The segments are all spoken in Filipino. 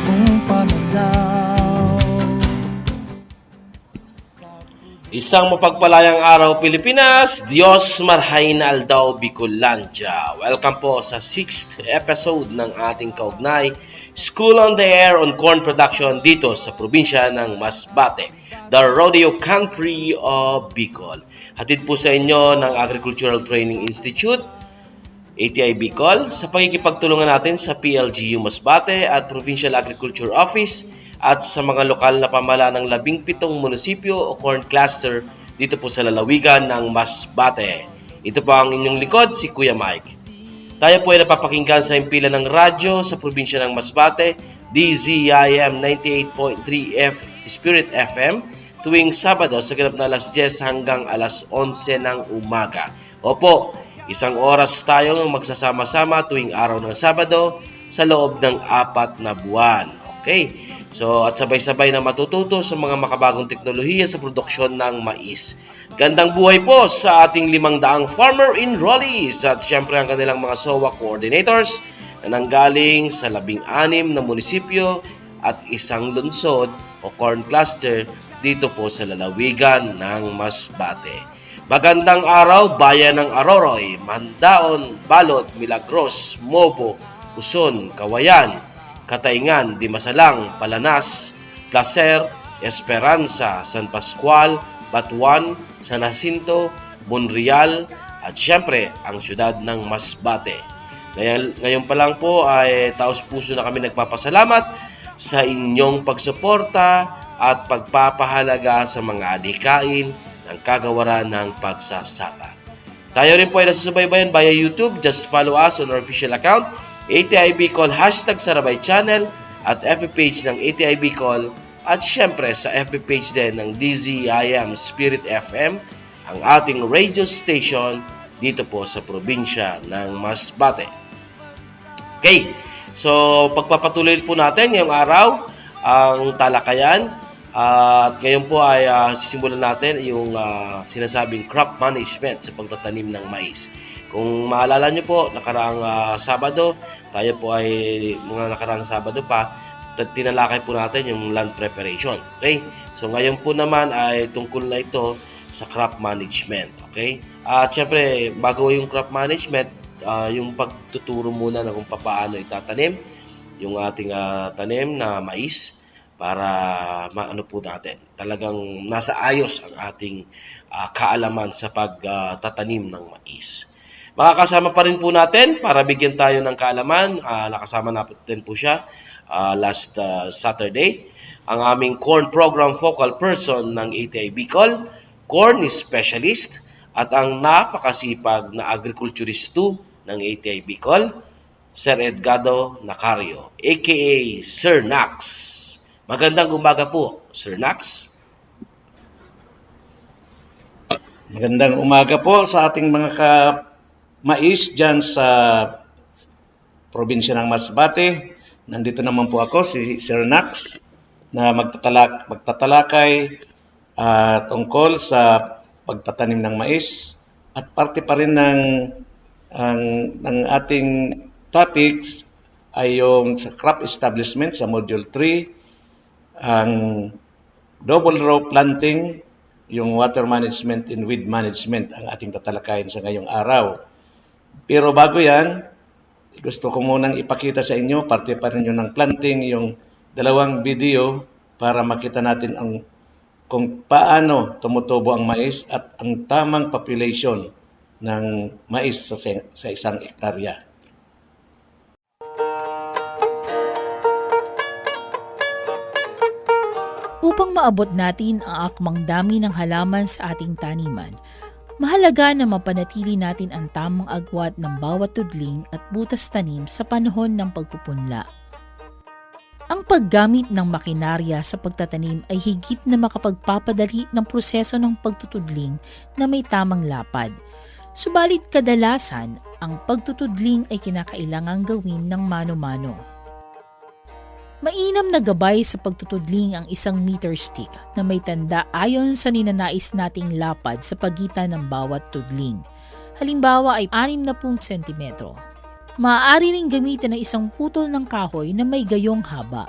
bagong pananaw. Isang mapagpalayang araw Pilipinas, Diyos marhain na aldaw Bicolandia. Welcome po sa 6th episode ng ating kaugnay School on the Air on Corn Production dito sa probinsya ng Masbate, the Rodeo Country of Bicol. Hatid po sa inyo ng Agricultural Training Institute, ATI Bicol, sa pagkikipagtulungan natin sa PLGU Masbate at Provincial Agriculture Office at sa mga lokal na pamahalaan ng 17 munisipyo o corn cluster dito po sa lalawigan ng Masbate. Ito po ang inyong likod, si Kuya Mike. Tayo po ay napapakinggan sa impila ng radyo sa probinsya ng Masbate, DZIM 98.3 Spirit FM, tuwing Sabado sa ganap na alas 10 hanggang alas 11 ng umaga. Opo, isang oras tayong magsasama-sama tuwing araw ng Sabado sa loob ng 4 na buwan. Okay? So, at sabay-sabay na matututo sa mga makabagong teknolohiya sa produksyon ng mais. Gandang buhay po sa ating 500 farmer enrollees at syempre ang kanilang mga SOA coordinators na nanggaling sa 16 na munisipyo at isang lungsod o corn cluster dito po sa lalawigan ng Masbate. Magandang araw, bayan ng Aroroy, Mandaon, Balot, Milagros, Mobo, Uson, Kawayan, Katayngan, Dimasalang, Palanas, Placer, Esperanza, San Pascual, Batuan, San Jacinto, Monreal, at syempre ang siyudad ng Masbate. Ngayon pa lang po ay taos-puso na kami nagpapasalamat sa inyong pagsuporta at pagpapahalaga sa mga adhikain ng kagawaran ng pagsasaka. Tayo rin po ay nasusubaybayan via YouTube. Just follow us on our official account, ATI Bicol, #Sarabay Channel at FB page ng ATI Bicol at syempre sa FB page din ng DZIM Spirit FM, ang ating radio station dito po sa probinsya ng Masbate. Okay, so pagpapatuloy po natin ngayong araw ang talakayan at ngayon po ay sisimulan natin yung sinasabing crop management sa pagtatanim ng mais. Kung maalala nyo po, nakaraang Sabado, tayo po ay mga nakaraang Sabado pa, tinalakay po natin yung land preparation. Okay? So ngayon po naman ay tungkol na ito sa crop management. Okay? At syempre, bago yung crop management, yung pagtuturo muna na kung paano itatanim yung ating tanim na mais para maano po natin. Talagang nasa ayos ang ating kaalaman sa pagtatanim ng mais. Makakasama pa rin po natin para bigyan tayo ng kaalaman. Nakasama natin po siya last Saturday. Ang aming corn program focal person ng ATI Bicol, corn specialist, at ang napakasipag na agriculturist 2 ng ATI Bicol, Sir Edgardo Nacario, aka Sir Nax. Magandang umaga po, Sir Nax. Magandang umaga po sa ating mga mais dyan sa probinsya ng Masbate. Nandito naman po ako, si Sir Nax, na magtatalakay tungkol sa pagtatanim ng mais at parte pa rin ng ating topics ay yung sa crop establishment sa Module 3, ang double row planting, yung water management and weed management ang ating tatalakayin sa ngayong araw. Pero bago yan, gusto ko munang ipakita sa inyo, parte pa rin yun ng planting, yung dalawang video para makita natin kung paano tumutubo ang mais at ang tamang population ng mais sa isang hektarya. Upang maabot natin ang akmang dami ng halaman sa ating taniman, mahalaga na mapanatili natin ang tamang agwat ng bawat tudling at butas tanim sa panahon ng pagpupunla. Ang paggamit ng makinarya sa pagtatanim ay higit na makapagpapadali ng proseso ng pagtutudling na may tamang lapad. Subalit kadalasan, ang pagtutudling ay kinakailangang gawin ng mano-mano. Mainam na gabay sa pagtutudling ang isang meter stick na may tanda ayon sa ninanais nating lapad sa pagitan ng bawat tudling. Halimbawa ay 60 sentimetro. Maaari ring gamitin ang isang putol ng kahoy na may gayong haba.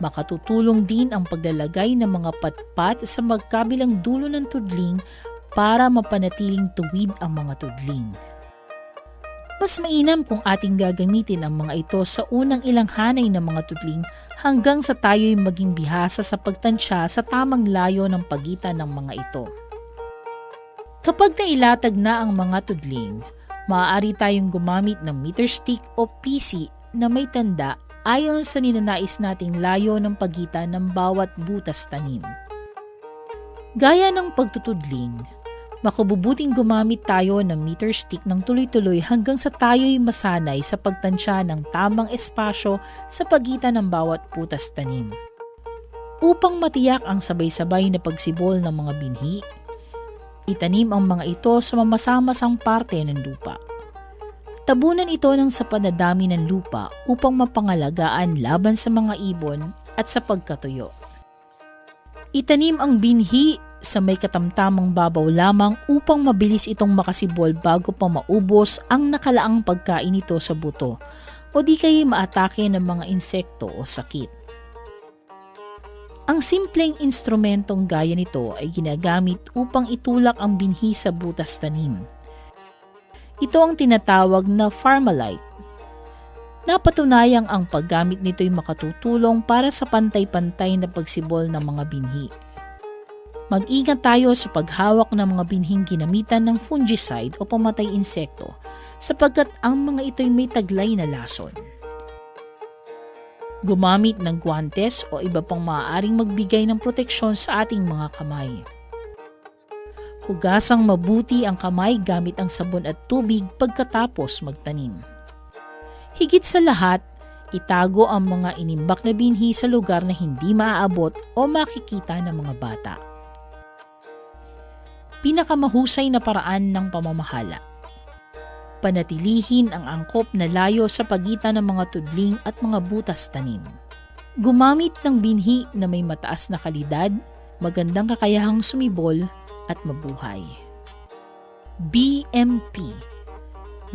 Makatutulong din ang paglalagay ng mga patpat sa magkabilang dulo ng tudling para mapanatiling tuwid ang mga tudling. Mas mainam kung ating gagamitin ang mga ito sa unang ilang hanay ng mga tudling hanggang sa tayo'y maging bihasa sa pagtansya sa tamang layo ng pagitan ng mga ito. Kapag nailatag na ang mga tudling, maaari tayong gumamit ng meter stick o PC na may tanda ayon sa ninanais nating layo ng pagitan ng bawat butas tanim. Gaya ng pagtutudling, makabubuting gumamit tayo ng meter stick ng tuloy-tuloy hanggang sa tayo'y masanay sa pagtansya ng tamang espasyo sa pagitan ng bawat butas tanim. Upang matiyak ang sabay-sabay na pagsibol ng mga binhi, itanim ang mga ito sa mamasamasang parte ng lupa. Tabunan ito ng sapat na dami ng lupa upang mapangalagaan laban sa mga ibon at sa pagkatuyo. Itanim ang binhi sa may katamtamang babaw lamang upang mabilis itong makasibol bago pa maubos ang nakalaang pagkain nito sa buto o di kaya maatake ng mga insekto o sakit. Ang simpleng instrumentong gaya nito ay ginagamit upang itulak ang binhi sa butas tanim. Ito ang tinatawag na Farmalite. Napatunayang ang paggamit nito ay makatutulong para sa pantay-pantay na pagsibol ng mga binhi. Mag-ingat tayo sa paghawak ng mga binhing ginamitan ng fungicide o pamatay insekto sapagkat ang mga ito'y may taglay na lason. Gumamit ng guwantes o iba pang maaaring magbigay ng proteksyon sa ating mga kamay. Hugasang mabuti ang kamay gamit ang sabon at tubig pagkatapos magtanim. Higit sa lahat, itago ang mga inimbak na binhi sa lugar na hindi maaabot o makikita ng mga bata. Pinakamahusay na paraan ng pamamahala. Panatilihin ang angkop na layo sa pagitan ng mga tudling at mga butas tanim. Gumamit ng binhi na may mataas na kalidad, magandang kakayahang sumibol at mabuhay. BMP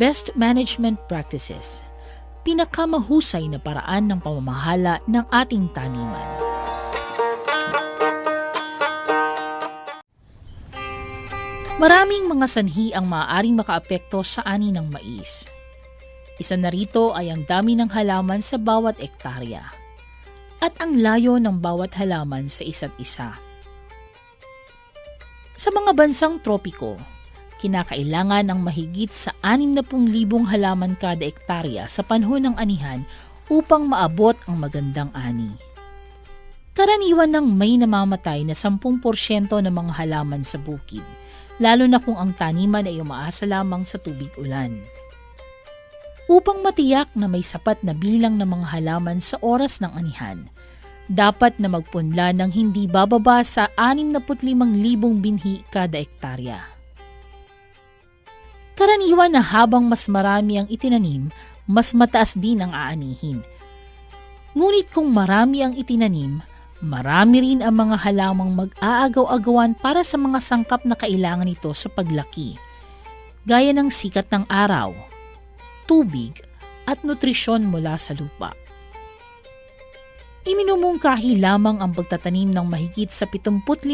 Best Management Practices. Pinakamahusay na paraan ng pamamahala ng ating taniman. Maraming mga sanhi ang maaaring makaapekto sa ani ng mais. Isa na rito ay ang dami ng halaman sa bawat ektarya at ang layo ng bawat halaman sa isa't isa. Sa mga bansang tropiko, kinakailangan ng mahigit sa 60,000 halaman kada ektarya sa panahon ng anihan upang maabot ang magandang ani. Karaniwan ng may namamatay na 10% ng mga halaman sa bukid, lalo na kung ang taniman ay umaasa lamang sa tubig ulan. Upang matiyak na may sapat na bilang ng mga halaman sa oras ng anihan, dapat na magpunla ng hindi bababa sa 65,000 binhi kada ektarya. Karaniwan na habang mas marami ang itinanim, mas mataas din ang aanihin. Ngunit kung marami ang itinanim, marami rin ang mga halamang mag-aagaw-agawan para sa mga sangkap na kailangan nito sa paglaki, gaya ng sikat ng araw, tubig, at nutrisyon mula sa lupa. Iminumungkahi lamang ang pagtatanim ng mahigit sa 75,000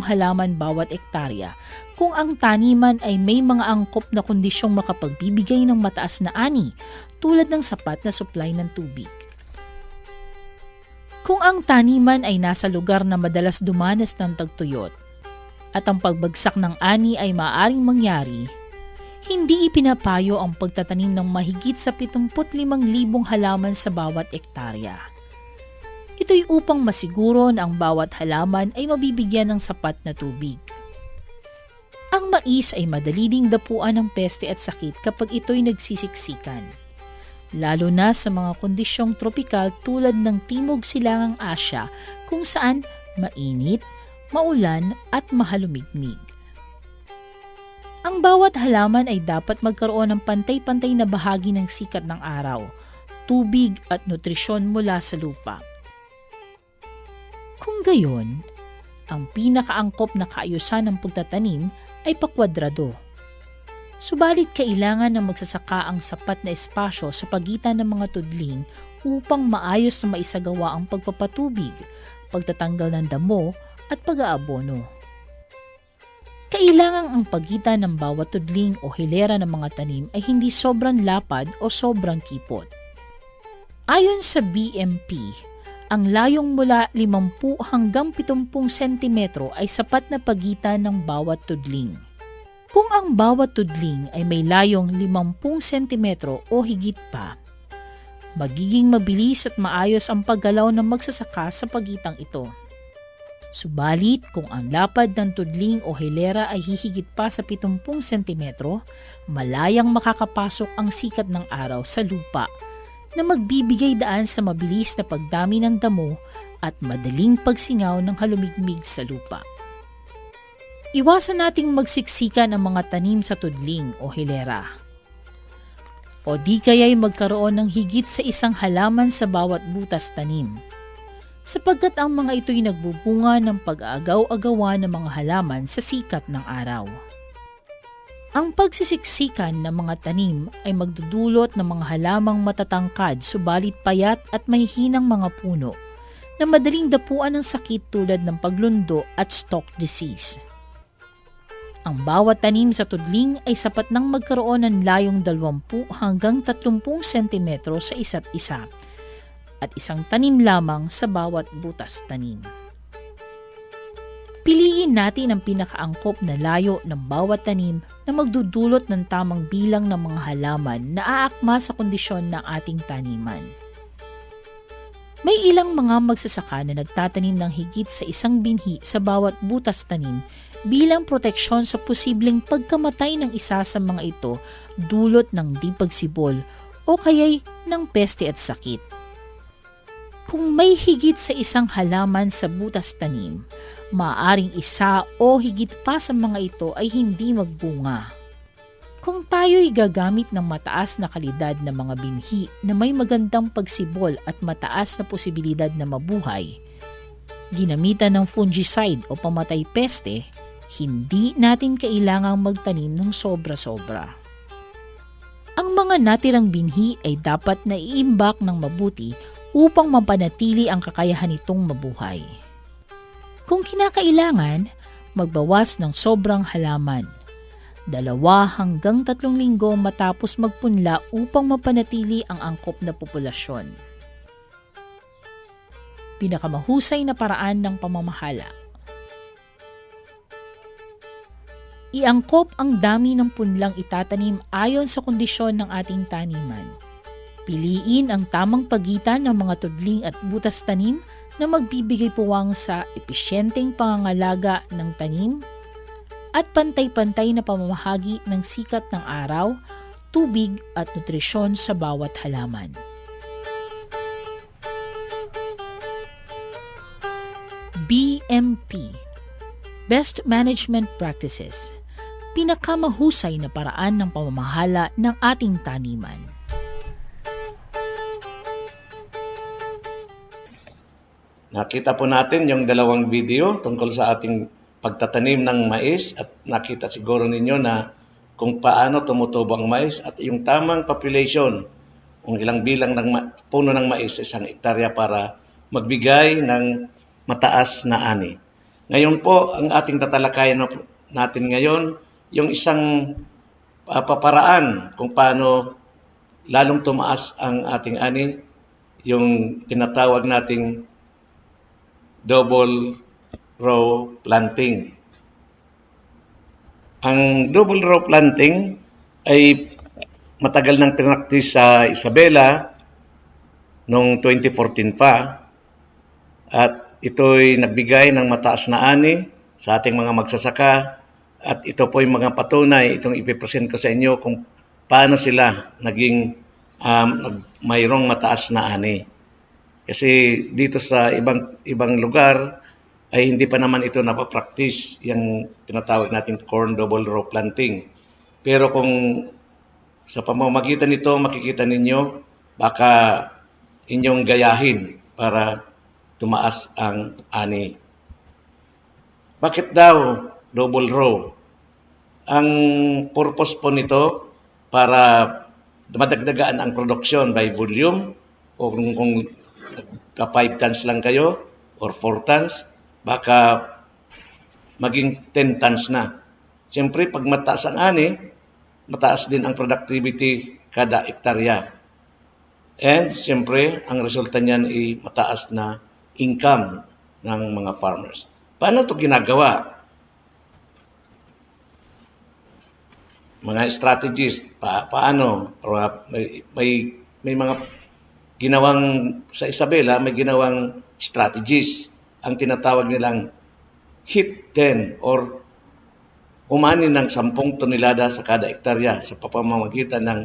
halaman bawat ektarya kung ang taniman ay may mga angkop na kondisyong makapagbibigay ng mataas na ani tulad ng sapat na supply ng tubig. Kung ang taniman ay nasa lugar na madalas dumanas ng tagtuyot at ang pagbagsak ng ani ay maaaring mangyari, hindi ipinapayo ang pagtatanim ng mahigit sa 75,000 halaman sa bawat ektarya. Ito'y upang masiguro na ang bawat halaman ay mabibigyan ng sapat na tubig. Ang mais ay madali ding dapuan ng peste at sakit kapag ito'y nagsisiksikan, lalo na sa mga kondisyong tropikal tulad ng Timog Silangang Asya kung saan mainit, maulan at mahalumigmig. Ang bawat halaman ay dapat magkaroon ng pantay-pantay na bahagi ng sikat ng araw, tubig at nutrisyon mula sa lupa. Kung gayon, ang pinakaangkop na kaayusan ng pagtatanim ay pakwadrado. Subalit kailangan na magsasaka ang sapat na espasyo sa pagitan ng mga tudling upang maayos na maisagawa ang pagpapatubig, pagtatanggal ng damo at pag-aabono. Kailangang ang pagitan ng bawat tudling o hilera ng mga tanim ay hindi sobrang lapad o sobrang kipot. Ayon sa BMP, ang layong mula 50 hanggang 70 cm ay sapat na pagitan ng bawat tudling. Kung ang bawat tudling ay may layong 50 cm o higit pa, magiging mabilis at maayos ang paggalaw ng magsasaka sa pagitang ito. Subalit kung ang lapad ng tudling o hilera ay hihigit pa sa 70 cm, malayang makakapasok ang sikat ng araw sa lupa na magbibigay daan sa mabilis na pagdami ng damo at madaling pagsingaw ng halumigmig sa lupa. Iwasan nating magsiksikan ang mga tanim sa tudling o hilera. O di kaya'y magkaroon ng higit sa isang halaman sa bawat butas tanim, sapagkat ang mga ito'y nagbubunga ng pag-aagaw-agawa ng mga halaman sa sikat ng araw. Ang pagsisiksikan ng mga tanim ay magdudulot ng mga halamang matatangkad subalit payat at may hinang mga puno na madaling dapuan ng sakit tulad ng paglundo at stalk disease. Ang bawat tanim sa tudling ay sapat nang magkaroon ng layong 20 hanggang 30 cm sa isa't isa at isang tanim lamang sa bawat butas tanim. Piliin natin ang pinakaangkop na layo ng bawat tanim na magdudulot ng tamang bilang ng mga halaman na aakma sa kondisyon ng ating taniman. May ilang mga magsasaka na nagtatanim ng higit sa isang binhi sa bawat butas tanim bilang proteksyon sa posibleng pagkamatay ng isa sa mga ito dulot ng di pagsibol o kaya'y ng peste at sakit. Kung may higit sa isang halaman sa butas tanim, maaaring isa o higit pa sa mga ito ay hindi magbunga. Kung tayo'y gagamit ng mataas na kalidad na mga binhi na may magandang pagsibol at mataas na posibilidad na mabuhay, ginamitan ng fungicide o pamatay peste, hindi natin kailangang magtanim ng sobra-sobra. Ang mga natirang binhi ay dapat na iimbak ng mabuti upang mapanatili ang kakayahan nitong mabuhay. Kung kinakailangan, magbawas ng sobrang halaman. 2 hanggang 3 linggo matapos magpunla upang mapanatili ang angkop na populasyon. Pinakamahusay na paraan ng pamamahala. Iangkop ang dami ng punlang itatanim ayon sa kondisyon ng ating taniman. Piliin ang tamang pagitan ng mga tudling at butas tanim na magbibigay puwang sa episyenteng pangangalaga ng tanim at pantay-pantay na pamamahagi ng sikat ng araw, tubig at nutrisyon sa bawat halaman. BMP Best Management Practices, pinakamahusay na paraan ng pamamahala ng ating taniman. Nakita po natin yung 2 video tungkol sa ating pagtatanim ng mais at nakita siguro ninyo na kung paano tumutubo ang mais at yung tamang population, kung ilang bilang ng puno ng mais sa 1 hektarya para magbigay ng mataas na ani. Ngayon po, ang ating tatalakayan natin ngayon, yung isang paparaan kung paano lalong tumaas ang ating ani, yung tinatawag nating double row planting. Ang double row planting ay matagal nang pinraktis sa Isabela noong 2014 pa at ito'y nagbigay ng mataas na ani sa ating mga magsasaka at ito po yung mga patunay, itong ipipresent ko sa inyo kung paano sila naging mayroong mataas na ani. Kasi dito sa ibang lugar ay hindi pa naman ito napapractice yung tinatawag natin corn double row planting. Pero kung sa pamamagitan nito makikita ninyo, baka inyong gayahin para tumaas ang ani. Bakit daw double row? Ang purpose po nito para madagdagaan ang production by volume O kung ka 5 tons lang kayo or 4 tons, baka maging 10 tons na. Siyempre, pag mataas ang ani, mataas din ang productivity kada hektarya. And siyempre, ang resulta niyan ay mataas na income ng mga farmers. Paano ito ginagawa? Mga strategies, paano? May mga ginawang, sa Isabela, may ginawang strategies. Ang tinatawag nilang hit 10 or umani ng 10 tonelada sa kada hektarya sa pamamagitan ng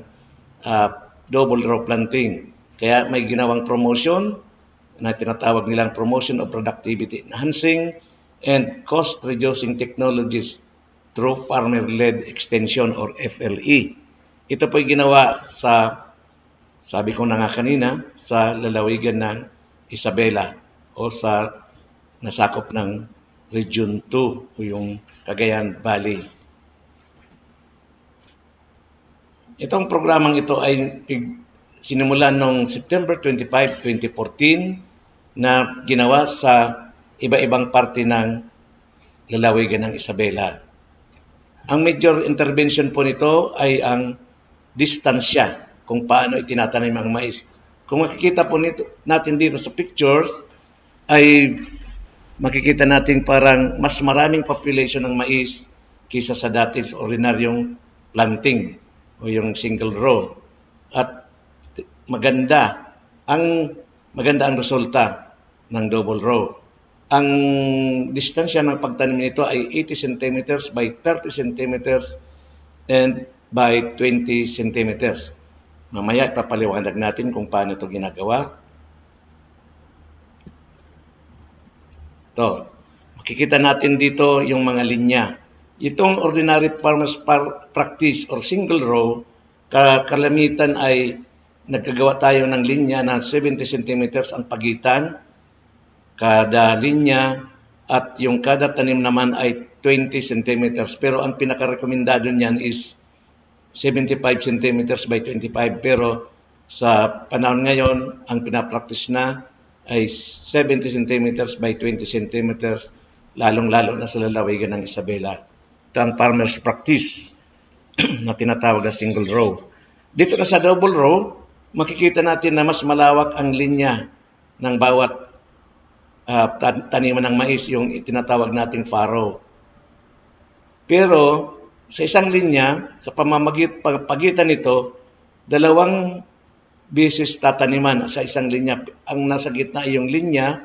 double row planting. Kaya may ginawang promotion na tinatawag nilang promotion of productivity enhancing and cost-reducing technologies through farmer-led extension or FLE. Ito po'y ginawa sa, sabi ko na nga kanina, sa lalawigan ng Isabela o sa nasakop ng Region 2 o yung Cagayan Valley. Itong programang ito ay sinimulan noong September 25, 2014 na ginawa sa iba-ibang parte ng lalawigan ng Isabela. Ang major intervention po nito ay ang distansya kung paano itinatanim ang mais. Kung makikita po natin dito sa pictures ay makikita natin parang mas maraming population ng mais kaysa sa dati sa ordinaryong planting o yung single row. At maganda ang resulta ng double row. Ang distansya ng pagtanim nito ay 80 cm by 30 cm and by 20 cm. Mamaya ipapaliwanag natin kung paano ito ginagawa. Ito, makikita natin dito yung mga linya. Itong ordinary farmers practice or single row, kalamitan ay nagkagawa tayo ng linya na 70 cm ang pagitan kada linya at yung kada tanim naman ay 20 cm. Pero ang pinaka-rekomendado niyan is 75 cm by 25. Pero sa panahon ngayon, ang pinapractice na ay 70 cm by 20 cm, lalong-lalo na sa lalawigan ng Isabela. Ito ang farmer's practice na tinatawag na single row. Dito na sa double row, makikita natin na mas malawak ang linya ng bawat taniman ng mais, yung tinatawag nating furrow. Pero sa isang linya, sa pagitan nito, dalawang beses tataniman sa isang linya. Ang nasa gitna ay yung linya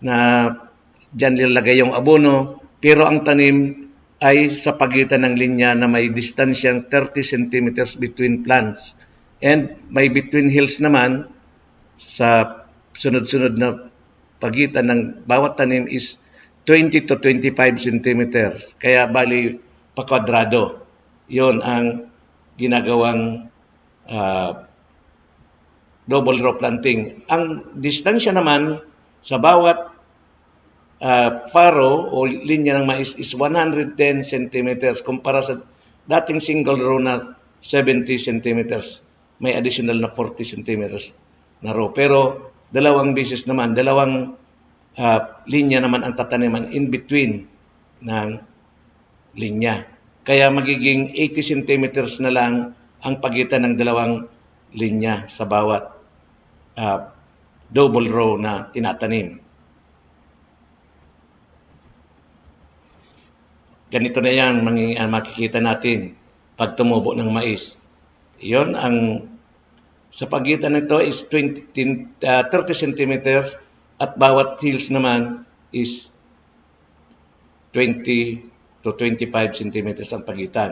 na dyan nilalagay yung abono, pero ang tanim ay sa pagitan ng linya na may distansyang 30 cm between plants. And may between hills naman sa sunod-sunod na pagitan ng bawat tanim is 20 to 25 cm. Kaya bali pakwadrado. Yon ang ginagawang double row planting. Ang distansya naman sa bawat furrow o linya ng mais is 110 cm kumpara sa dating single row na 70 cm. May additional na 40 cm na row. Pero dalawang beses naman, dalawang linya naman ang tataniman in between ng linya. Kaya magiging 80 cm na lang ang pagitan ng dalawang linya sa bawat double row na tinatanim. Ganito na yan makikita natin pag tumubo ng mais. Iyon ang sa pagitan nito is 30 cm at bawat hills naman is 20 to 25 cm ang pagitan.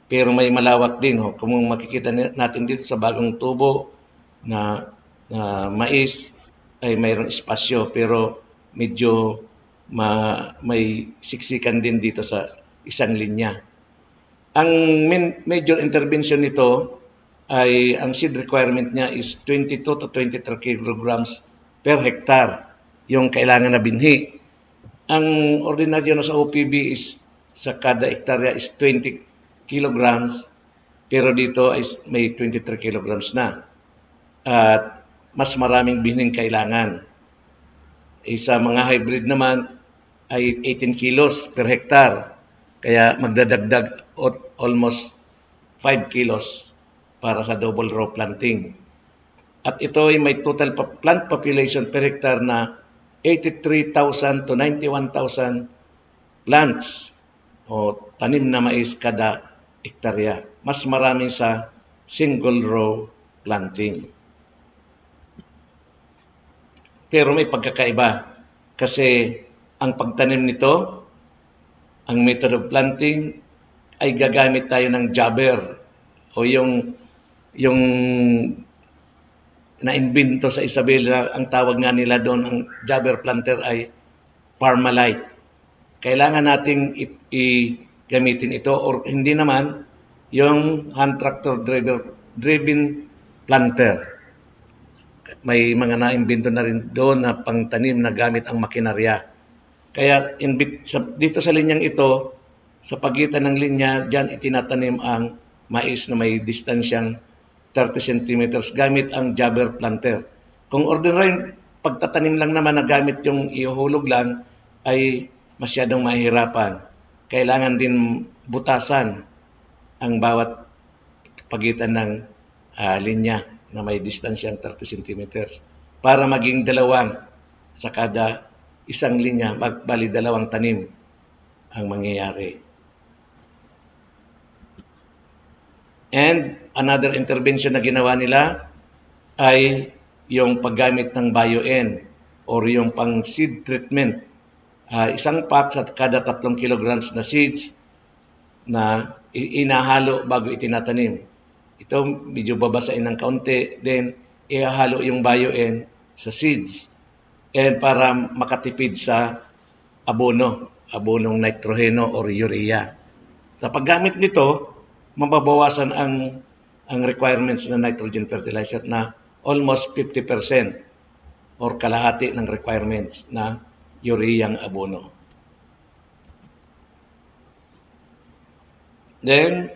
Pero may malawak din. Kung makikita natin dito sa bagong tubo na mais ay mayroong espasyo pero medyo may siksikan din dito sa isang linya. Ang major intervention nito ay ang seed requirement niya is 22 to 23 kilograms per hectare yung kailangan na binhi. Ang ordinaryo na sa OPB is sa kada hektarya is 20 kilograms pero dito ay may 23 kilograms na. At mas maraming bining kailangan. Sa mga hybrid naman ay 18 kilos per hektar. Kaya magdadagdag almost 5 kilos para sa double row planting. At ito ay may total plant population per hectare na 83,000 to 91,000 plants o tanim na mais kada hektarya. Mas marami sa single row planting. Pero may pagkakaiba kasi ang pagtanim nito, ang method of planting ay gagamit tayo ng jabber o yung na-invento sa Isabela, ang tawag nga nila doon, ang jabber planter ay Parmalite. Kailangan nating gamitin ito or hindi naman yung hand tractor driven planter. May mga na-invento na rin doon na pangtanim na gamit ang makinarya. Kaya dito sa linyang ito, sa pagitan ng linya, dyan itinatanim ang mais na may distansyang 30 centimeters gamit ang jabber planter. Kung ordinary pagtatanim lang naman na gamit yung ihuhulog lang, ay masyadong mahirapan. Kailangan din butasan ang bawat pagitan ng linya na may distansyang 30 centimeters para maging dalawang sa kada isang linya, bali dalawang tanim ang mangyayari. And another intervention na ginawa nila ay yung paggamit ng bio-N or yung pang seed treatment. Isang pack sa kada 3 kilograms na seeds na inahalo bago itinatanim. Ito medyo babasain ng kaunti, then ihahalo yung bio-N sa seeds and para makatipid sa abonong nitroheno or urea. Sa paggamit nito, mababawasan ang requirements ng nitrogen fertilizer na almost 50% or kalahati ng requirements na ureang abono. Then,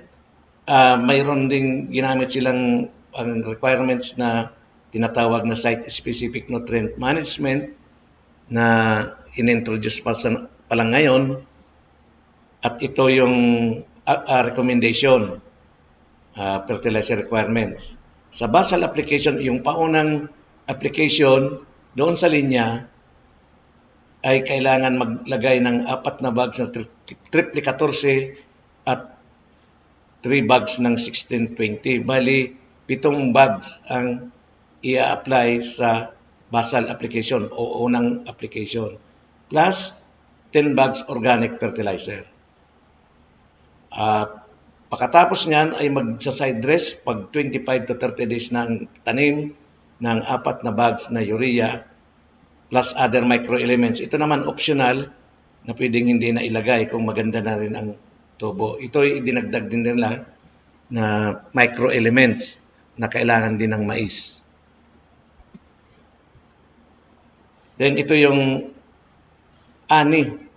mayroon ding ginamit silang ang requirements na tinatawag na site-specific nutrient management na inintroduce pa lang ngayon at ito yung recommendation, fertilizer requirements. Sa basal application, yung paunang application doon sa linya ay kailangan maglagay ng 4 na bags ng triple 14 at 3 bags ng 1620. Bali, 7 bags ang i-apply sa basal application o unang application. Plus, 10 bags organic fertilizer. Pagkatapos niyan ay magsa-side dress pag 25 to 30 days ng tanim ng 4 na bags na urea plus other microelements. Ito naman optional na pwedeng hindi na ilagay kung maganda na rin ang tubo. Ito ay idinagdag din nila na microelements na kailangan din ng mais. Then ito yung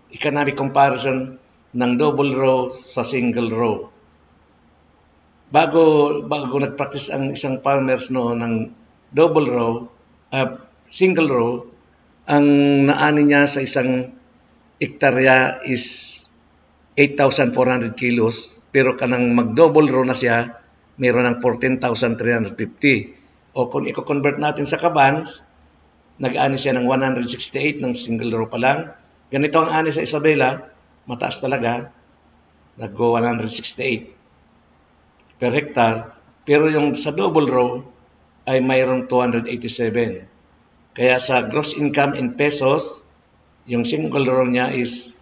economic comparison ng double row sa single row. Bago nag-practice ang isang farmers ng double row, single row, ang naani niya sa isang hektarya is 8,400 kilos, pero kanang mag-double row na siya, mayroon ng 14,350. O kung i-convert natin sa kabans, nag-ani siya ng 168 ng single row pa lang. Ganito ang ani sa Isabela, mataas talaga, nag-go 168 per hectare, pero yung sa double row ay mayroong 287. Kaya sa gross income in pesos, yung single row niya is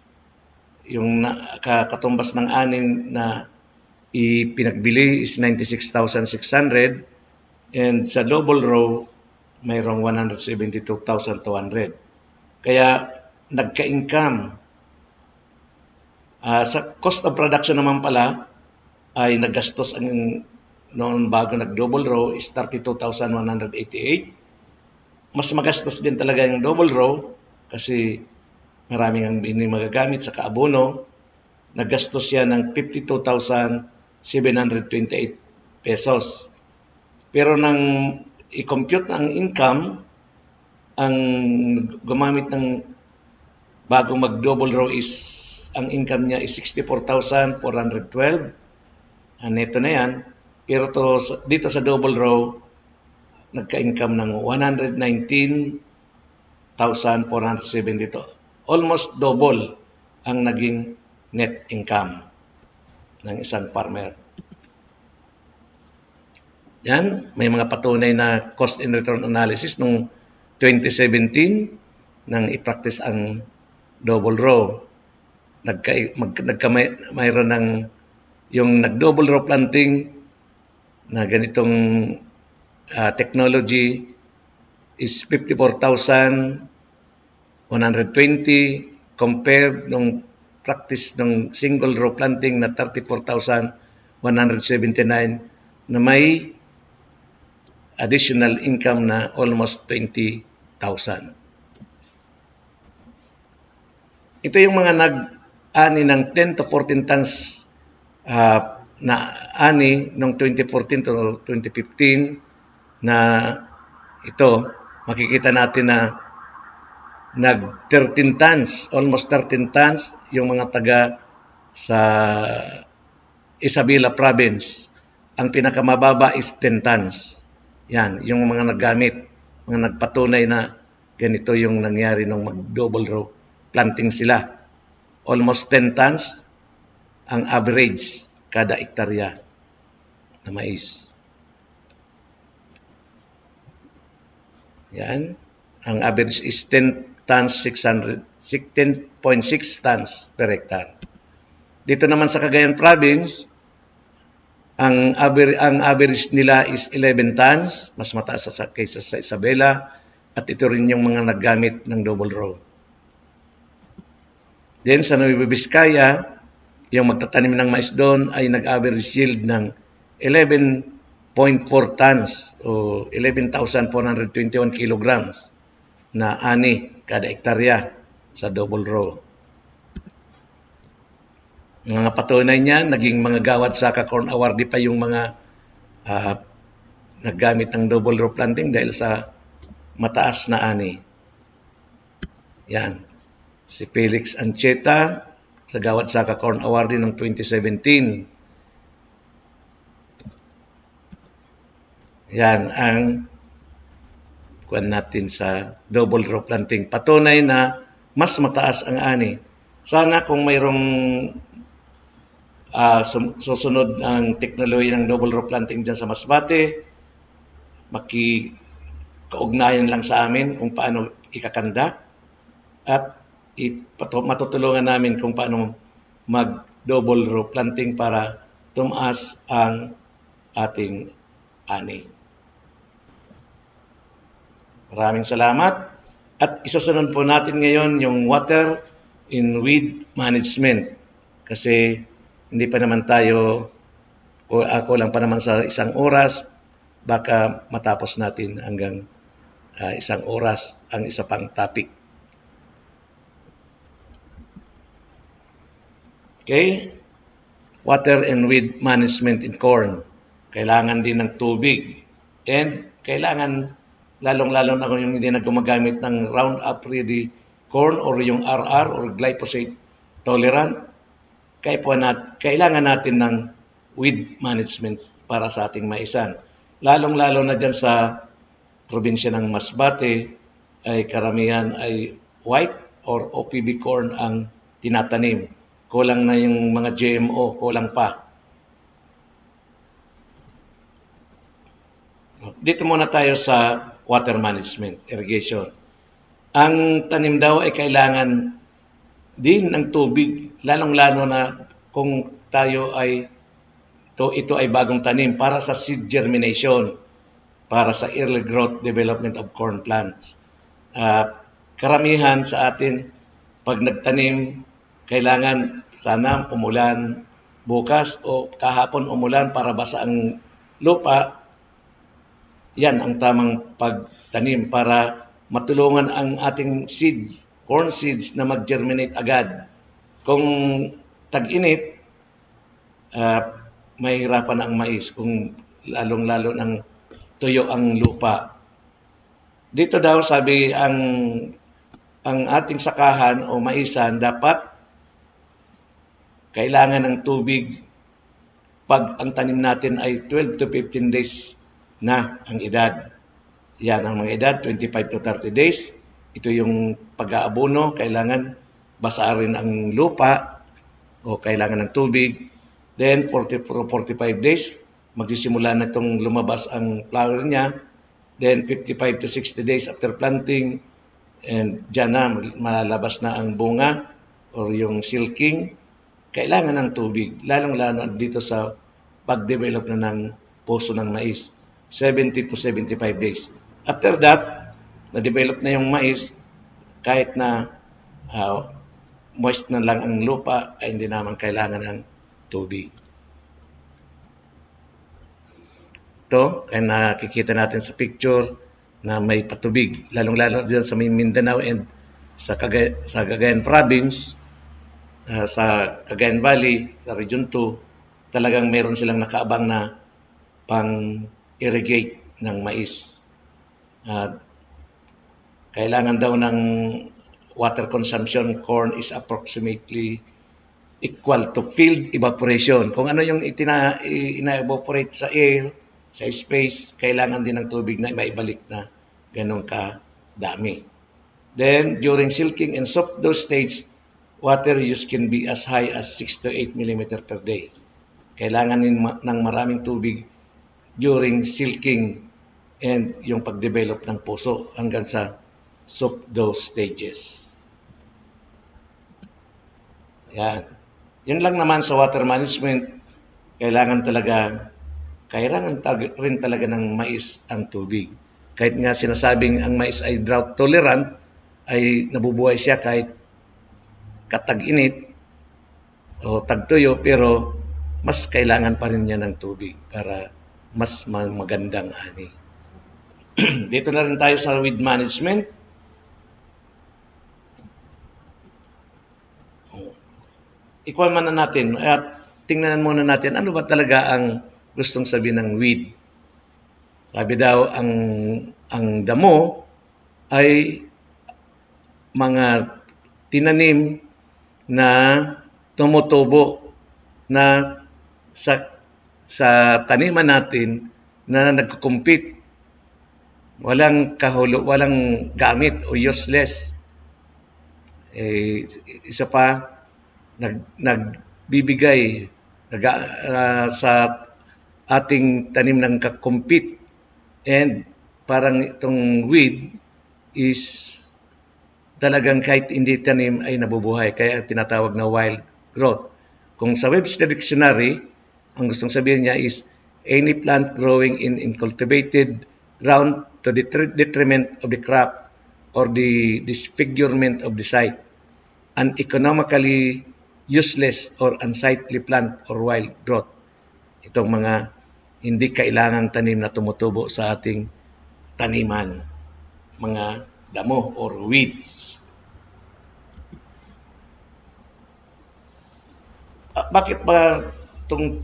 yung katumbas ng anin na ipinagbili is 96,600 and sa double row mayroong 172,200. Kaya nagka-income. Sa cost of production naman pala ay naggastos ang noon bago nag-double row is 32,188. Mas magastos din talaga yung double row kasi maraming ang magagamit sa kaabono. Naggastos siya ng 52,728 pesos. Pero nang i-compute ang income, ang gumamit ng bago mag-double row is, ang income niya is 64,412. Neto na yan. Pero dito sa double row, nagka-income ng 119,472. Almost double ang naging net income ng isang farmer. Yan, may mga patunay na cost and return analysis nung 2017 nang i-practice ang double row. Mayroon ng yung nag-double row planting na ganitong technology is 54,120 compared nung practice ng single row planting na 34,179 na may additional income na almost 20,000. Ito yung mga nag-ani ng 10 to 14 tons na ani noong 2014 to 2015 na ito, makikita natin na nag-13 tons, almost 13 tons yung mga taga sa Isabela Province. Ang pinakamababa is 10 tons. Yan, yung mga naggamit, mga nagpatunay na ganito yung nangyari nung mag-double row planting sila. Almost 10 tons ang average kada hektarya na mais. Yan. Ang average is 10 tons, 10.6 tons per hectare. Dito naman sa Cagayan Province, ang average nila is 11 tons, mas mataas kaysa sa Isabela, at ito rin yung mga naggamit ng double row. Then sa Nueva Vizcaya, yung magtatanim ng mais doon ay nag-average yield ng 11.4 tons o 11,421 kilograms na ani kada hektarya sa double row. Mga patunay niya, naging mga Gawad Saka Corn Awardee pa yung mga naggamit ng double row planting dahil sa mataas na ani. Yan. Si Felix Ancheta sa Gawad Saka Corn Awardee ng 2017. Yan ang kuwan natin sa double row planting. Patunay na mas mataas ang ani. Sana kung mayroong susunod ang teknolohiya ng double row planting dyan sa Masbate, makikaugnayan lang sa amin kung paano ikakanda at matutulungan namin kung paano mag-double row planting para tumaas ang ating ani. Maraming salamat. At isusunod po natin ngayon yung water in weed management. Kasi hindi pa naman tayo, o ako lang pa naman sa isang oras, baka matapos natin hanggang isang oras ang isa pang topic. Okay? Water and weed management in corn. Kailangan din ng tubig. And kailangan, lalong-lalo na kung yung hindi na gumagamit ng Roundup Ready corn or yung RR or glyphosate tolerant, kailangan natin ng weed management para sa ating maisan. Lalong-lalo na dyan sa probinsya ng Masbate, ay karamihan ay white or OPB corn ang tinatanim. Kulang na yung mga GMO, kulang pa. Dito muna tayo sa water management, irrigation. Ang tanim daw ay kailangan din ng tubig, lalong-lalo na kung tayo ay ito ay bagong tanim para sa seed germination, para sa early growth development of corn plants. Karamihan sa atin, pag nagtanim, kailangan sana umulan bukas o kahapon umulan para basa ang lupa. Yan ang tamang pagtanim para matulungan ang ating seeds, corn seeds na mag-germinate agad. Kung tag-init, mahirapan ang mais. Kung lalong-lalo ng tuyo ang lupa. Dito daw sabi ang ating sakahan o maisan dapat kailangan ng tubig pag ang tanim natin ay 12 to 15 days na ang edad. Yan ang mga edad, 25 to 30 days. Ito yung pag-aabono, kailangan basa rin ang lupa o kailangan ng tubig. Then 40 to 45 days, magsisimula na itong lumabas ang flower niya. Then 55 to 60 days after planting, and dyan na malabas na ang bunga or yung silking. Kailangan ng tubig, lalong-lalo dito sa pag-develop na ng puso ng mais, 70 to 75 days. After that, na-develop na yung mais, kahit na moist na lang ang lupa, ay hindi naman kailangan ng tubig. Ito, ay nakikita natin sa picture na may patubig, lalong-lalo dyan sa Mindanao and sa Cagayan Province, sa Cagayan Valley, sa Region 2, talagang meron silang nakaabang na pang-irrigate ng mais. Kailangan daw ng water consumption, corn is approximately equal to field evaporation. Kung ano yung ina-evaporate sa air, sa space, kailangan din ng tubig na maibalik na ganun ka-dami. Then, during silking and soft dough stage, water use can be as high as 6 to 8 mm per day. Kailangan ng maraming tubig during silking and yung pag-develop ng puso hanggang sa soft dough stages. Yan. Yun lang naman sa water management. Kailangan rin talaga ng mais ang tubig. Kahit nga sinasabing ang mais ay drought tolerant, ay nabubuhay siya kahit katag-init o tagtuyo, pero mas kailangan pa rin niya ng tubig para mas magandang ani. Dito na rin tayo sa weed management. Ikuha man na natin at tingnan muna natin ano ba talaga ang gustong sabihin ng weed. Sabi daw ang damo ay mga tinanim na tumutubo na sa taniman natin na nagko-compete, walang gamit o useless. Isa pa, nagbibigay sa ating tanim ng compete, and parang itong weed is talagang kahit hindi tanim ay nabubuhay, kaya tinatawag na wild growth. Kung sa Webster Dictionary, ang gustong sabihin niya is any plant growing in cultivated ground to the detriment of the crop or the disfigurement of the site, an economically useless or unsightly plant or wild growth. Itong mga hindi kailangang tanim na tumutubo sa ating taniman, mga damo or weeds. Bakit ba itong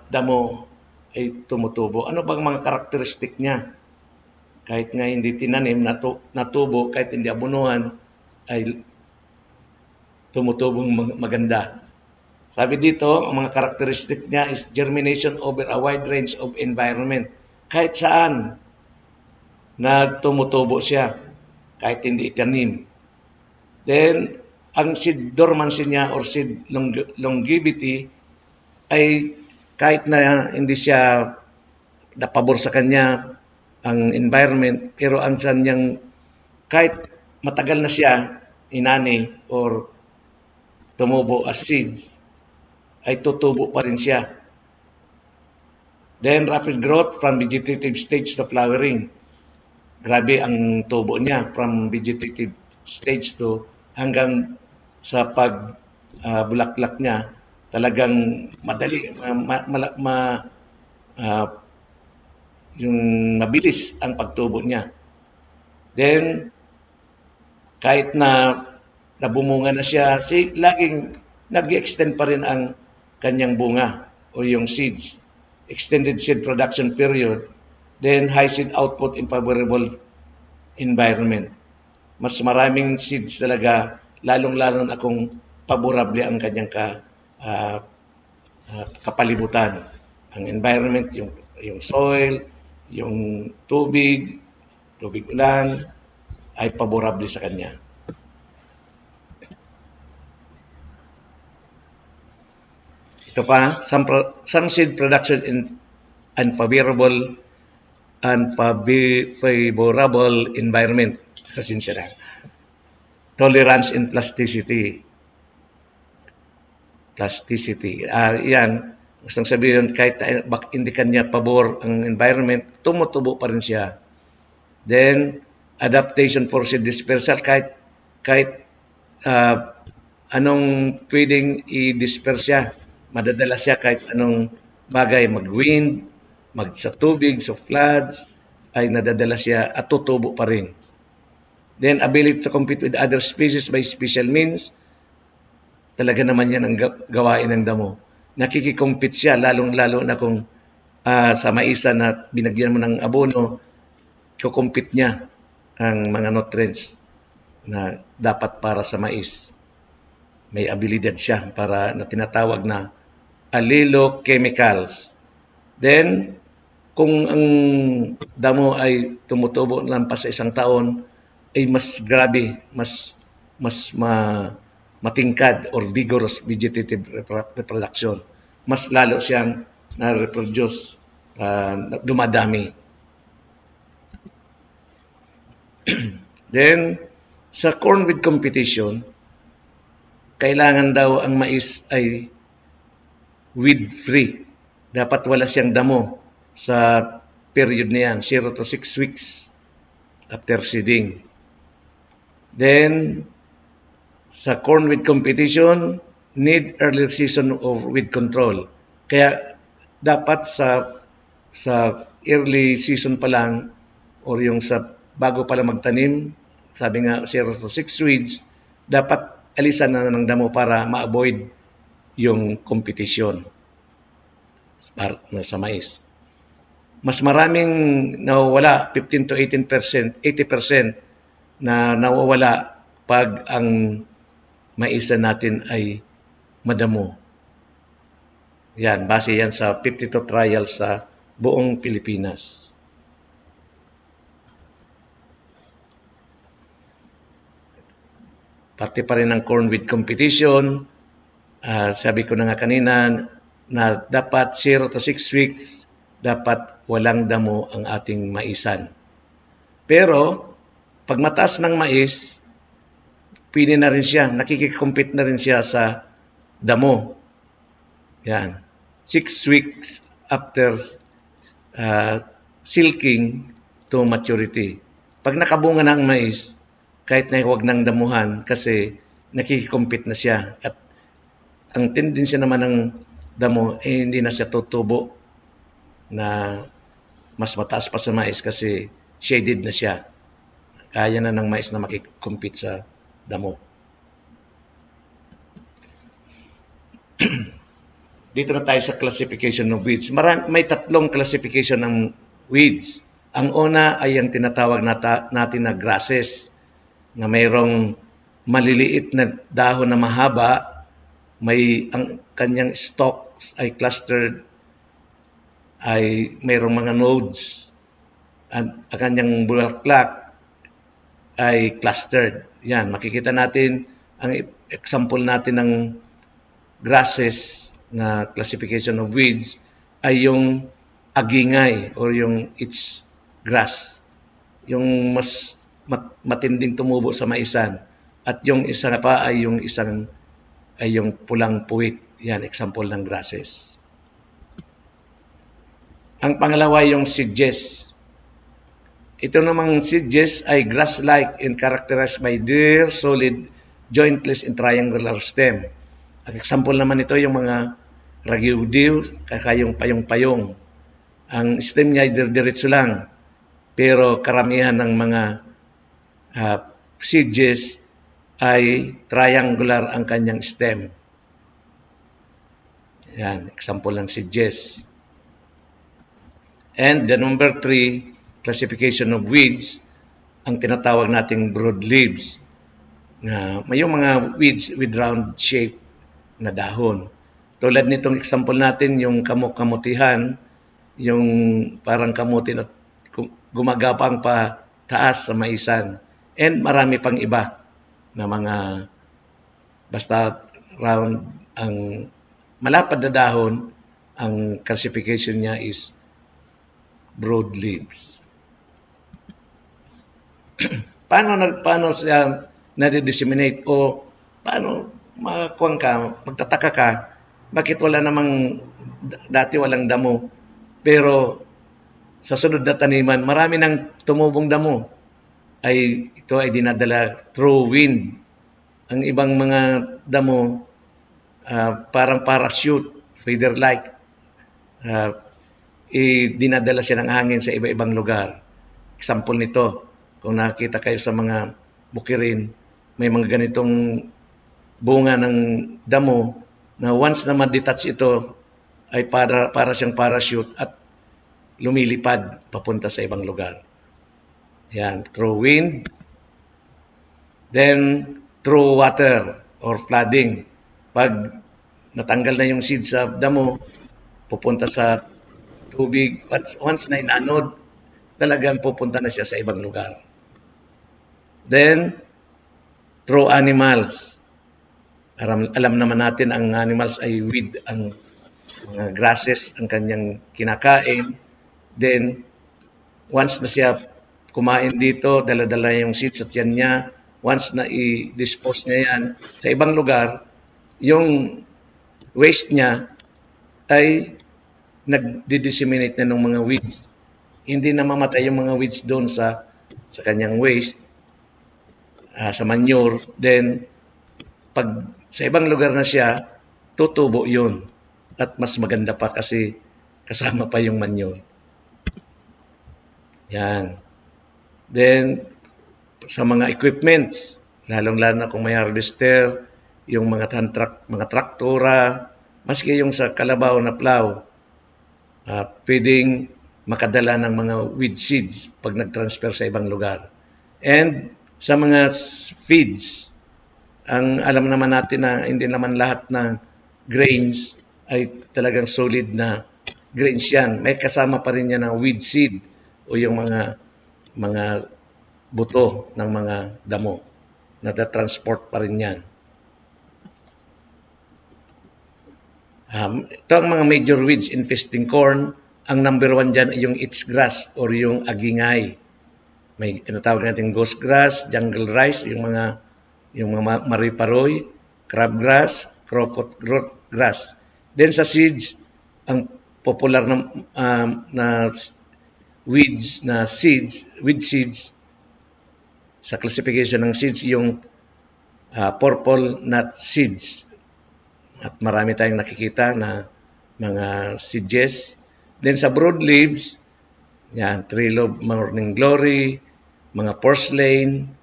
damo ay tumutubo? Ano bang mga karakteristik niya? Kahit nga hindi tinanim, natubo, kahit hindi abunuhan, ay tumutubong maganda. Sabi dito, ang mga karakteristik niya is germination over a wide range of environment. Kahit saan, nagtumutubo siya, kahit hindi itanim. Then, ang seed dormancy niya or seed longevity ay kahit na hindi siya napabor sa kanya ang environment, pero ang sanyang kahit matagal na siya inani or tumubo as seeds, ay tutubo pa rin siya. Then, rapid growth from vegetative stage to flowering. Grabe ang tubo niya from vegetative stage to hanggang sa pagbulaklak niya. Talagang madali, yung mabilis ang pagtubo niya. Then, kahit na nabumunga na siya, laging nag-extend pa rin ang kanyang bunga o yung seeds. Extended seed production period then high seed output in favorable environment. Mas maraming seeds talaga, lalong-lalo na kung favorable ang kanyang kapalibutan. Ang environment, yung soil, yung tubig ulan, ay favorable sa kanya. Ito pa, some seed production in unfavorable environment. Pasensya na. Tolerance and plasticity. Yan. Gustong sabihin, kahit hindi kanya pabor ang environment, tumutubo pa rin siya. Then, adaptation for seed dispersal, kahit anong pwedeng i-disperse siya, madadala siya kahit anong bagay, mag-wind, sa tubig, sa floods, ay nadadala siya at tutubo pa rin. Then, ability to compete with other species by special means, talaga naman yan ang gawain ng damo. Nakikikompete siya, lalong-lalo na kung sa maisan na binagyan mo ng abono, kukompete niya ang mga nutrients na dapat para sa mais. May abilidad siya para na tinatawag na allelochemicals. Then, kung ang damo ay tumutubo lampas sa isang taon, ay mas grabe, mas matingkad or vigorous vegetative reproduction. Mas lalo siyang na-reproduce, dumadami. Then, sa corn with competition, kailangan daw ang mais ay weed-free. Dapat wala siyang damo sa period na yan, 0 to 6 weeks after seeding. Then, sa corn with competition, need early season of weed control. Kaya dapat sa early season pa lang or yung sa bago pa lang magtanim, sabi nga 0 to 6 weeks, dapat alisan na ng damo para ma-avoid yung competition sa mais. Mas maraming nawawala, 15 to 18%, 80% na nawawala pag ang maisa natin ay madamo. Yan, base yan sa 52 trials sa buong Pilipinas. Parte pa rin ng corn with competition. Sabi ko na nga kanina na dapat 0 to 6 weeks, dapat walang damo ang ating maisan. Pero, pag mataas ng mais, pwede na rin siya, nakikikompete na rin siya sa damo. Yan. 6 weeks after silking to maturity. Pag nakabunga na ang mais, kahit na huwag nang damuhan kasi nakikikompete na siya. At ang tendensya naman ng damo, hindi na siya tutubo na mas mataas pa sa mais kasi shaded na siya. Kaya na ng mais na makikompete sa damo. Dito na tayo sa classification of weeds. May 3 classification ng weeds. Ang una ay ang tinatawag natin na grasses, na mayroong maliliit na dahon na mahaba, ang kanyang stalks ay clustered, ay mayroong mga nodes, at ang kanyang bulaklak ay clustered. Yan, makikita natin ang example natin ng grasses na classification of weeds ay yung agingay or yung itch grass. Yung mas matinding tumubo sa maisan. At yung isa pa ay yung pulang puwit. Yan, example ng grasses. Ang pangalawa yung sedges. Ito namang sedges ay grass-like and characterized by their solid, jointless and triangular stem. Ang example naman ito yung mga ragiudiw, kakayong payong-payong. Ang stem niya ay diretso lang, pero karamihan ng mga sedges ay triangular ang kanyang stem. Yan, example ng sedges. And the number 3, classification of weeds, ang tinatawag nating broadleaves. Na may yung mga weeds with round shape na dahon. Tulad nitong example natin, yung kamutihan, yung parang kamuti na gumagapang pa taas sa maisan. And marami pang iba na mga basta round ang malapad na dahon, ang classification niya is broadleaves. paano siya na-disseminate o paano magtataka ka, bakit wala namang dati walang damo, pero sa sunod na taniman, marami nang tumubong damo. Ito ay dinadala through wind. Ang ibang mga damo, parang parachute, feather-like, dinadala siya ng hangin sa iba-ibang lugar. Example nito, kung nakita kayo sa mga bukirin, may mga ganitong bunga ng damo na once na ma-detach ito, ay para siyang parachute at lumilipad papunta sa ibang lugar. Yan, through wind, then through water or flooding. Pag natanggal na yung seed sa damo, pupunta sa tubig. Once na inanod, talagang pupunta na siya sa ibang lugar. Then, through animals. Alam naman natin ang animals ay weed, ang mga grasses ang kanyang kinakain. Then, once na siya kumain dito, dala-dala yung seeds at yan niya, once na i-dispose niya yan sa ibang lugar, yung waste niya ay nag-disseminate na ng mga weeds. Hindi na mamatay yung mga weeds doon sa kanyang waste, sa manure. Then, pag sa ibang lugar na siya, tutubo yun. At mas maganda pa kasi kasama pa yung manure. Yan. Then, sa mga equipments, lalong-lalo na kung may harvester, yung mga traktora, maski yung sa kalabaw na plow, pwedeng makadala ng mga weed seeds pag nag-transfer sa ibang lugar. And sa mga feeds, ang alam naman natin na hindi naman lahat ng grains ay talagang solid na grains yan. May kasama pa rin yan ng weed seed o yung mga buto ng mga damo. Nata-transport pa rin yan. Ito ang mga major weeds infesting corn. Ang number 1 dyan ay yung itch grass or yung agingay. May tinatawag natin ghost grass, jungle rice, yung mga mariparoy, crabgrass, crowfoot grass. Then sa seeds, ang popular na weed seeds, sa classification ng seeds, yung purple nut seeds. At marami tayong nakikita na mga seeds. Then sa broadleaves, yan, trilobed morning glory, mga porcelain,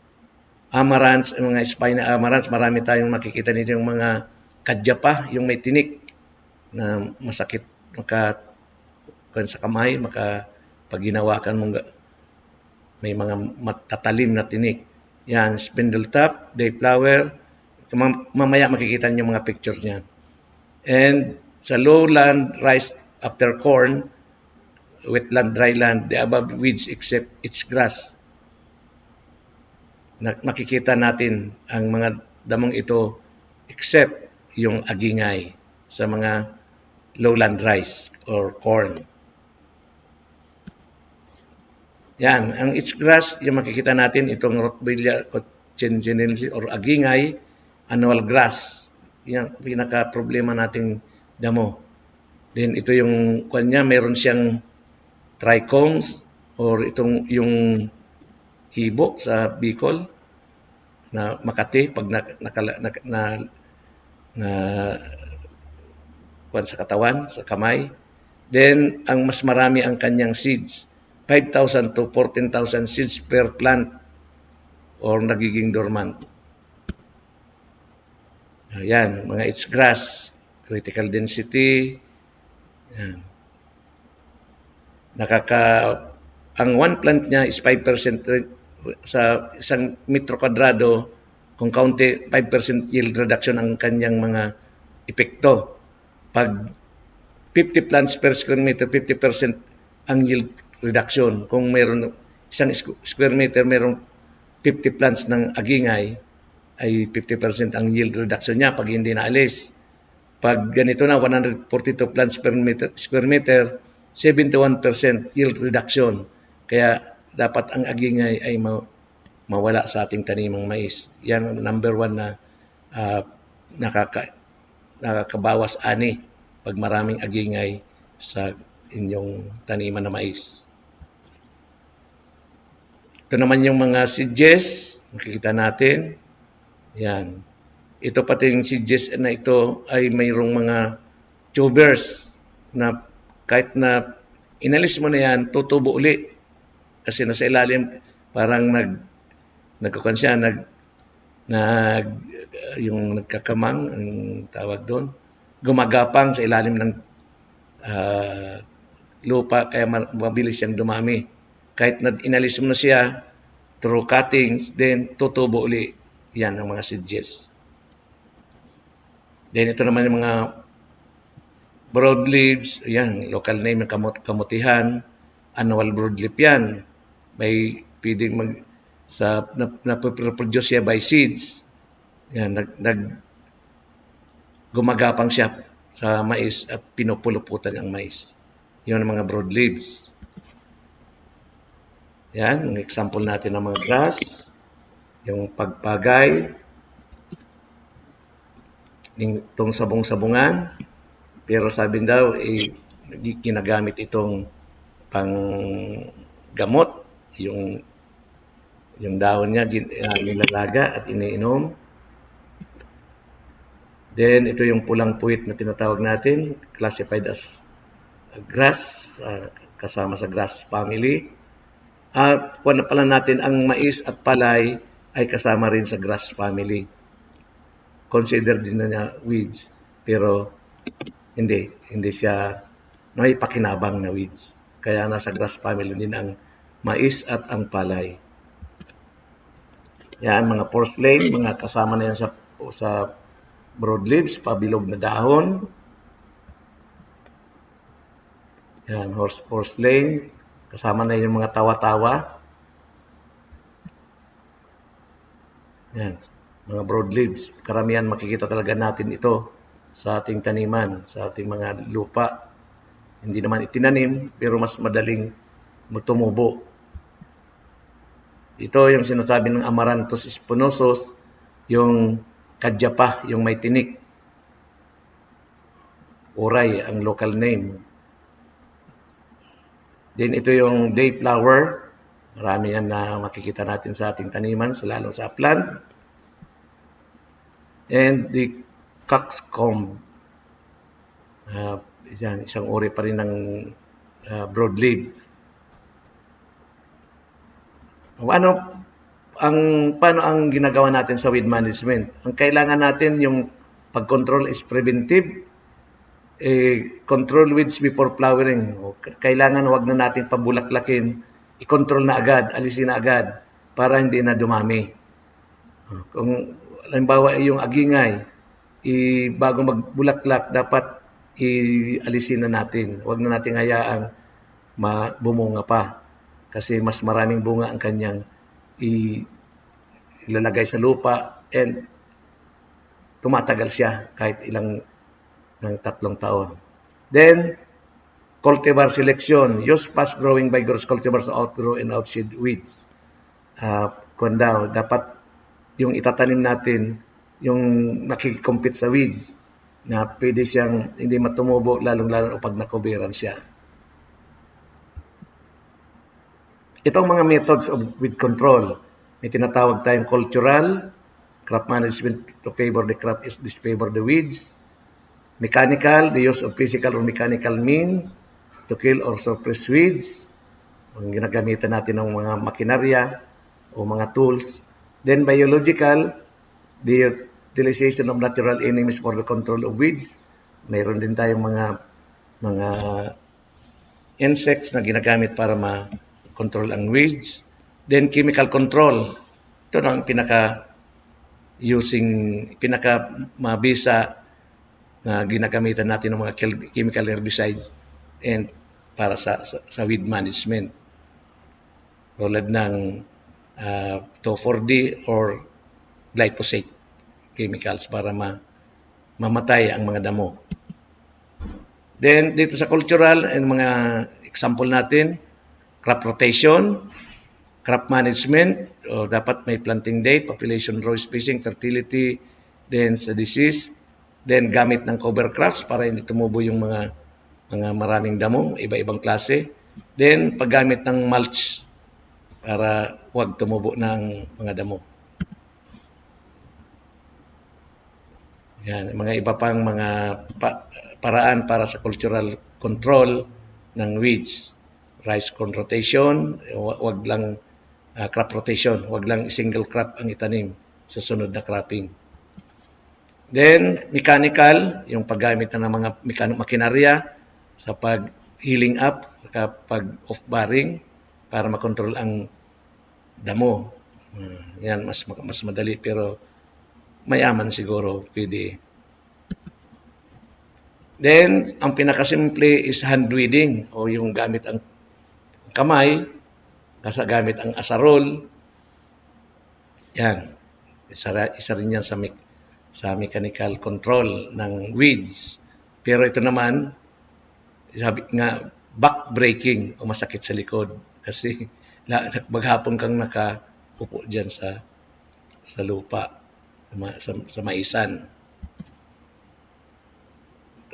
amaranth, mga spina amaranth, marami tayong makikita nito yung mga kadyapa, yung may tinik na masakit sa kamay, pag ginawakan mong may mga matatalim na tinik. Yan, spindle top, dayflower, mamaya makikita niyo mga pictures niyan. And sa lowland rice after corn, wetland, dryland, the above weeds except its grass. Makikita natin ang mga damong ito except yung agingay sa mga lowland rice or corn. Yan, ang its grass, yung makikita natin itong Rotbilla cochinensis or agingay, annual grass. Yan, pinaka-problema nating damo. Then ito yung kanya, meron siyang trichomes or itong yung hibo sa Bicol na Makati pag sa katawan, sa kamay. Then ang mas marami ang kanyang seeds, 5,000 to 14,000 seeds per plant or nagiging dormant. Ayan, mga its grass, critical density. Ayan. ang one plant niya is 5% sa isang metro kwadrado, kung kaunti 5% yield reduction ang kanyang mga epekto. Pag 50 plants per square meter, 50% ang yield reduction. Kung mayroon isang square meter, mayroong 50 plants ng agingay, ay 50% ang yield reduction niya pag hindi naalis. Pag ganito na, 142 plants per square meter, 71% yield reduction. Kaya dapat ang agingay ay mawala sa ating tanimang mais. Yan ang number 1 na nakakabawas ani pag maraming agingay sa inyong taniman na mais. Ito naman yung mga seedges, makikita natin. Yan. Ito pati yung seedges na ito ay mayroong mga tubers na kahit na inalis mo na yan, tutubo uli. Kasi nasa ilalim, parang nagkukan siya, yung nagkakamang, ang tawag doon, gumagapang sa ilalim ng lupa, kaya mabilis siyang dumami. Kahit na inalis mo na siya through cuttings, then tutubo uli. Yan ang mga seedges. Then ito naman yung mga broadleaves, yan, local name ng kamutihan, annual broadleaf yan. May pwedeng napoproduce siya by seeds. Yan, gumagapang siya sa mais at pinupuluputan ang mais. Yun ang mga broadleaves. Yan, ang example natin ng mga grass, yung pagpagay, itong sabong-sabungan, pero sabi daw, ginagamit itong pang gamot, yung dahon niya nilalaga at iniinom. Then, ito yung pulang puwit na tinatawag natin, classified as grass, kasama sa grass family. At kuha na pala natin ang mais at palay ay kasama rin sa grass family. Consider din na niya weeds, pero hindi siya may pakinabang na weeds. Kaya nasa grass family din ang mais at ang palay. Yan, mga purslane, mga kasama na yan sa broadleaves, pabilog na dahon. Yan, purslane, kasama na yung mga tawa-tawa. Yan, mga broadleaves. Karamihan makikita talaga natin ito sa ating taniman, sa ating mga lupa. Hindi naman itinanim, pero mas madaling tumubo. Ito yung sinasabi ng Amaranthus spinosus, yung kadyapa, yung may tinik. Uray, ang local name. Then ito yung dayflower. Marami yan na makikita natin sa ating taniman, lalo sa plant. And the coxcomb. Yan, isang uri pa rin ng broadleaf. Paano ang ginagawa natin sa weed management? Ang kailangan natin yung pag-control is preventive. Control weeds before flowering. Kailangan wag na natin pabulaklakin. I-control na agad, alisin na agad para hindi na dumami. Kung halimbawa yung agingay, bago magbulaklak, dapat i-alisin na natin. Wag na natin hayaang bumunga pa. Kasi mas maraming bunga ang kanyang ilalagay sa lupa and tumatagal siya kahit ilang ng 3 taon. Then, cultivar selection. Use fast-growing vigorous cultivars to outgrow and outshed weeds. Dapat yung itatanim natin, yung nakikompete sa weeds, na pwede siyang hindi matumubo, lalong-lalo pag nakubiran siya. Itong mga methods of weed control, may tinatawag tayong cultural, crop management to favor the crop is disfavor the weeds. Mechanical, the use of physical or mechanical means to kill or suppress weeds. Ang ginagamitan natin ng mga makinarya o mga tools. Then biological, the utilization of natural enemies for the control of weeds. Mayroon din tayong mga insects na ginagamit para ma-control ang weeds. Then chemical control. Ito na ang pinaka mabisa na ginagamitan natin ng mga chemical herbicides and para sa weed management. Tulad ng 2,4-D or glyphosate chemicals para mamatay ang mga damo. Then dito sa cultural, ang mga example natin, crop rotation, crop management, dapat may planting date, population row spacing, fertility, then sa disease, then gamit ng cover crops para hindi tumubo yung mga maraming damo, iba-ibang klase. Then paggamit ng mulch para huwag tumubo ng mga damo. Yan, mga iba pang mga paraan para sa cultural control ng weeds. Rice corn rotation, wag lang crop rotation, wag lang single crop ang itanim sa sunod na cropping. Then, mechanical, yung paggamit ng mga makinarya sa pag-healing up, sa pag-off-barring para makontrol ang damo. Yan, mas madali pero mayaman siguro pwede. Then, ang pinakasimple is hand weeding o yung gamit ang kamay, gamit ang asarol. Yan. Isa rin yan sa mechanical control ng weeds. Pero ito naman, sabi nga, back-breaking o masakit sa likod. Kasi maghapon kang nakaupo dyan sa lupa, sa maisan.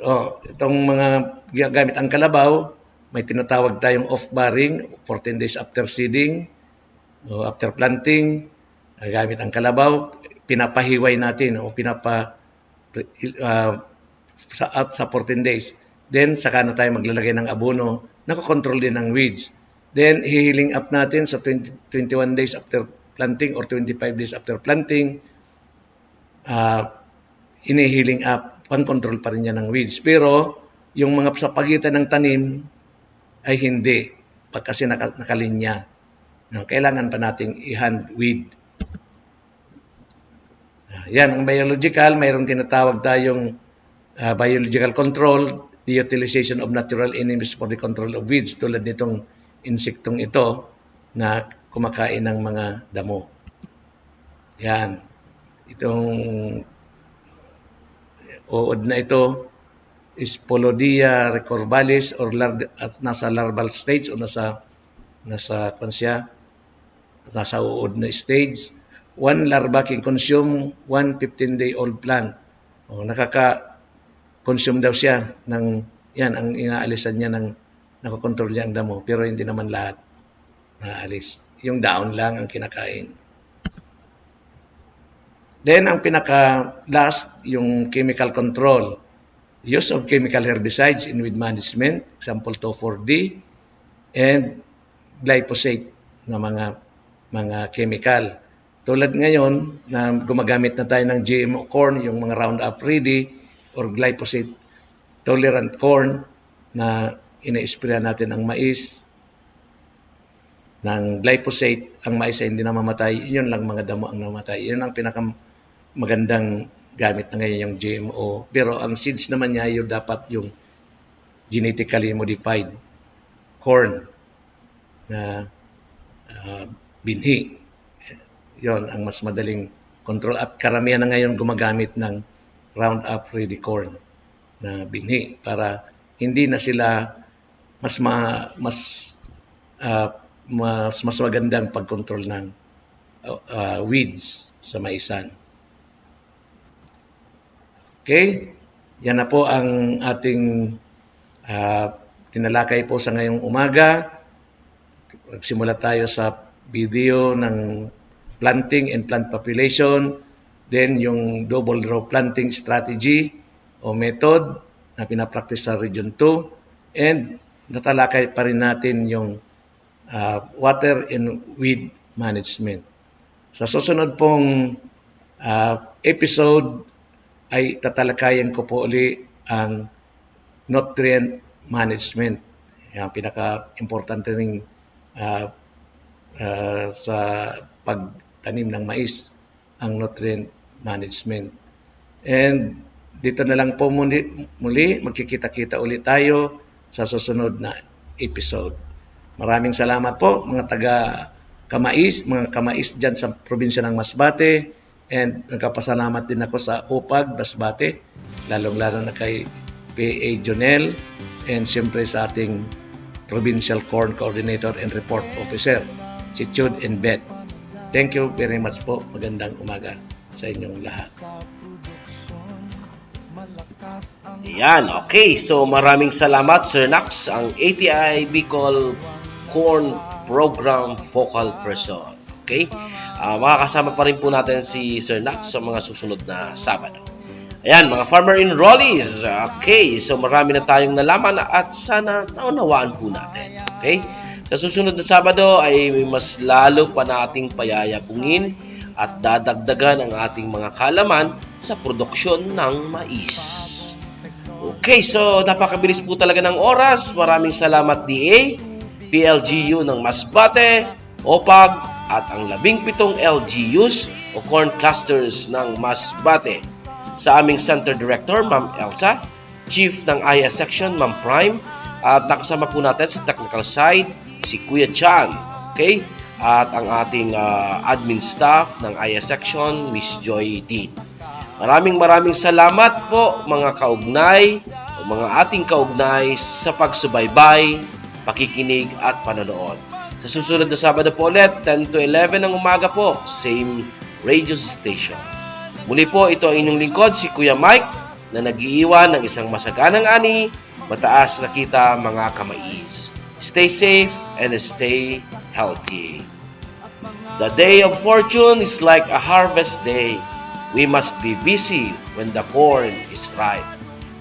Itong mga gamit ang kalabaw, may tinatawag tayong off-barring, 14 days after seeding, o after planting, gamit ang kalabaw, pinapahiway natin o sa 14 days. Then, saka na tayo maglalagay ng abono, nakakontrol din ng weeds. Then, hihiling up natin sa 21 days after planting or 25 days after planting, inihiling up, pang-control pa rin yan ng weeds. Pero, yung mga sa pagitan ng tanim ay hindi, kasi nakalinya. Kailangan pa nating i-hand weed. Yan, ang biological, mayroong tinatawag tayong biological control, the utilization of natural enemies for the control of weeds, tulad nitong insektong ito na kumakain ng mga damo. Yan. Itong uod na ito is Polodia recorvalis or nasa larval stage o nasa uod na stage. One larva can consume 1 15-day-old plant. Nakaka-consume daw siya ng, yan, ang inaalisan niya ng, nakakontrol niya ang damo, pero hindi naman lahat naalis. Yung down lang ang kinakain. Then, ang pinaka-last, yung chemical control. Use of chemical herbicides in weed management, example 2,4-D, and glyphosate na mga chemical. Tulad ngayon na gumagamit na tayo ng GMO corn, yung mga Roundup Ready or glyphosate tolerant corn na ina-sprayan natin ang mais ng glyphosate, ang mais ay hindi na mamatay, yun lang mga damo ang namatay. Yun ang pinakamagandang gamit na ngayon yung GMO. Pero ang seeds naman niya, yun dapat yung genetically modified corn na binhi. Yon ang mas madaling control at karamihan na ngayon gumagamit ng Roundup Ready corn na binhi para hindi na sila mas magandang pagkontrol ng weeds sa maisan. Okay? Yan na po ang ating tinalakay po sa ngayong umaga. Nagsimula tayo sa video ng planting and plant population, then yung double row planting strategy o method na pinapractice sa Region 2, and natalakay pa rin natin yung water and weed management. Sa susunod pong episode ay tatalakayan ko po uli ang nutrient management. Yung pinaka-importante rin sa pagtanim ng mais, ang nutrient management. And dito na lang po muli magkikita-kita ulit tayo sa susunod na episode. Maraming salamat po mga mga kamais dyan sa probinsya ng Masbate, and nagkapasalamat din ako sa UPAG Masbate, lalong-lalo na kay PA Jonel, and siyempre sa ating Provincial Corn Coordinator and Report Officer, si Jude and Beth. Thank you very much po. Magandang umaga sa inyong lahat. Ayan, okay. So maraming salamat Sir Nax, ang ATI Bicol Corn Program Focal Person. Okay? Makakasama pa rin po natin si Sir Nax sa mga susunod na Sabado. Ayan, mga farmer enrollees. Okay, so marami na tayong nalaman at sana naunawaan po natin. Okay? Sa susunod na Sabado ay mas lalo pa nating payayapungin at dadagdagan ang ating mga kalaman sa produksyon ng mais. Okay, so napakabilis po talaga ng oras. Maraming salamat DA, PLGU ng Masbate, OPAG, at ang 17 LGUs o Corn Clusters ng Masbate. Sa aming Center Director, Ma'am Elsa, Chief ng IA Section, Ma'am Prime, at nakasama po natin sa technical side, si Kuya Chan, okay? At ang ating admin staff ng IA Section, Miss Joy Dean. Maraming salamat po mga kaugnay o mga ating kaugnay sa pagsubaybay, pakikinig at panonood. Sa susunod na Sabado po ulit, 10 to 11 ng umaga po, same radio station. Muli po, ito ang inyong lingkod, si Kuya Mike, na nag-iiwan ng isang masaganang ani, mataas na kita mga kamais. Stay safe and stay healthy. The day of fortune is like a harvest day. We must be busy when the corn is ripe.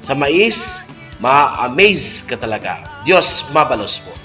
Sa mais, ma-amaze ka talaga. Diyos mabalos po.